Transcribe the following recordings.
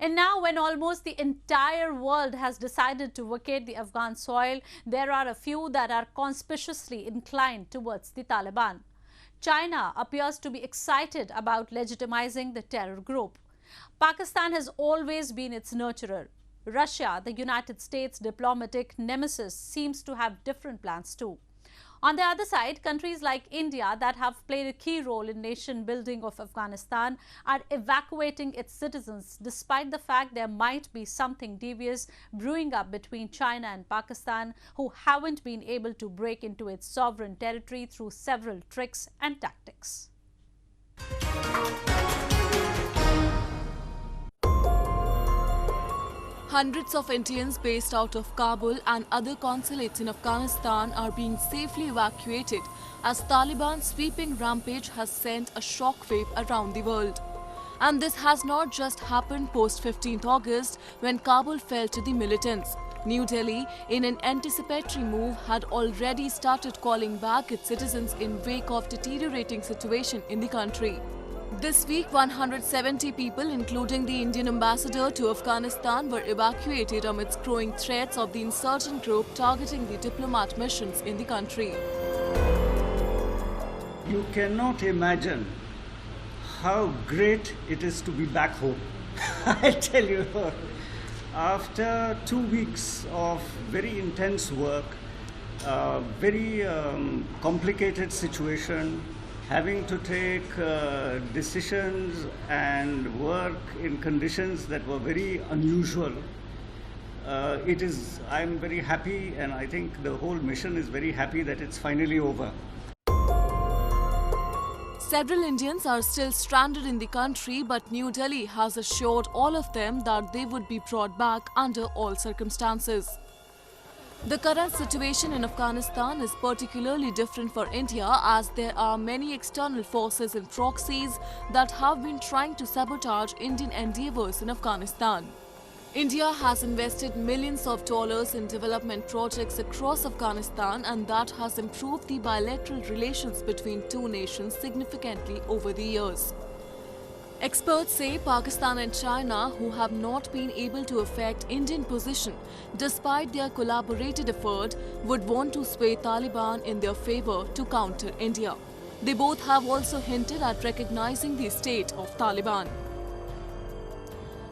And now, when almost the entire world has decided to vacate the Afghan soil, there are a few that are conspicuously inclined towards the Taliban. China appears to be excited about legitimizing the terror group. Pakistan has always been its nurturer. Russia, the United States' diplomatic nemesis, seems to have different plans too. On the other side, countries like India that have played a key role in nation building of Afghanistan are evacuating its citizens despite the fact there might be something devious brewing up between China and Pakistan, who haven't been able to break into its sovereign territory through several tricks and tactics. Hundreds of Indians based out of Kabul and other consulates in Afghanistan are being safely evacuated as Taliban's sweeping rampage has sent a shockwave around the world. And this has not just happened post 15th August when Kabul fell to the militants. New Delhi, in an anticipatory move, had already started calling back its citizens in wake of deteriorating situation in the country. This week, 170 people, including the Indian ambassador to Afghanistan, were evacuated amidst growing threats of the insurgent group targeting the diplomat missions in the country. You cannot imagine how great it is to be back home. I tell you, after 2 weeks of very intense work, very complicated situation, having to take decisions and work in conditions that were very unusual. I'm very happy, and I think the whole mission is very happy that it's finally over. Several Indians are still stranded in the country, but New Delhi has assured all of them that they would be brought back under all circumstances. The current situation in Afghanistan is particularly different for India as there are many external forces and proxies that have been trying to sabotage Indian endeavours in Afghanistan. India has invested millions of dollars in development projects across Afghanistan, and that has improved the bilateral relations between two nations significantly over the years. Experts say Pakistan and China, who have not been able to affect Indian position despite their collaborated effort, would want to sway Taliban in their favour to counter India. They both have also hinted at recognizing the state of Taliban.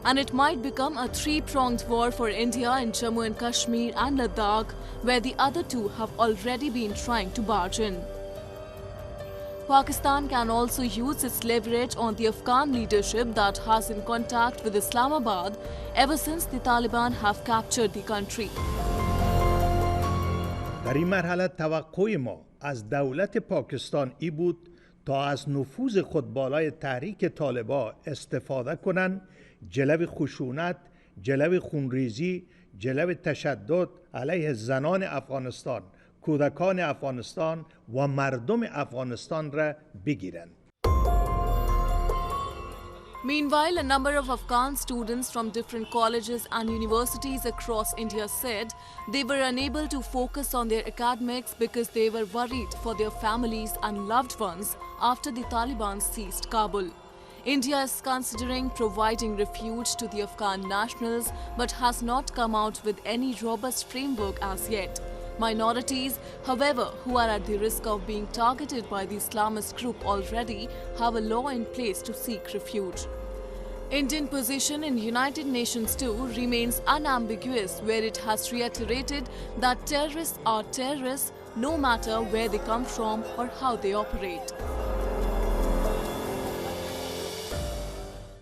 And it might become a three-pronged war for India in Jammu and Kashmir and Ladakh, where the other two have already been trying to barge in. Pakistan can also use its leverage on the Afghan leadership that has in contact with Islamabad ever since the Taliban have captured the country. در این مرحله توقع ما از دولت پاکستان ای بود تا از نفوذ خود بالای تحریک طالبان استفاده کنند، جلو خشونت، جلو خونریزی، جلو تشدد علیه زنان افغانستان، کودکان افغانستان و مردم افغانستان را بگیرند. Meanwhile, a number of Afghan students from different colleges and universities across India said they were unable to focus on their academics because they were worried for their families and loved ones after the Taliban seized Kabul. India is considering providing refuge to the Afghan nationals but has not come out with any robust framework as yet. Minorities, however, who are at the risk of being targeted by the Islamist group already have a law in place to seek refuge. Indian position in United Nations too remains unambiguous, where it has reiterated that terrorists are terrorists no matter where they come from or how they operate.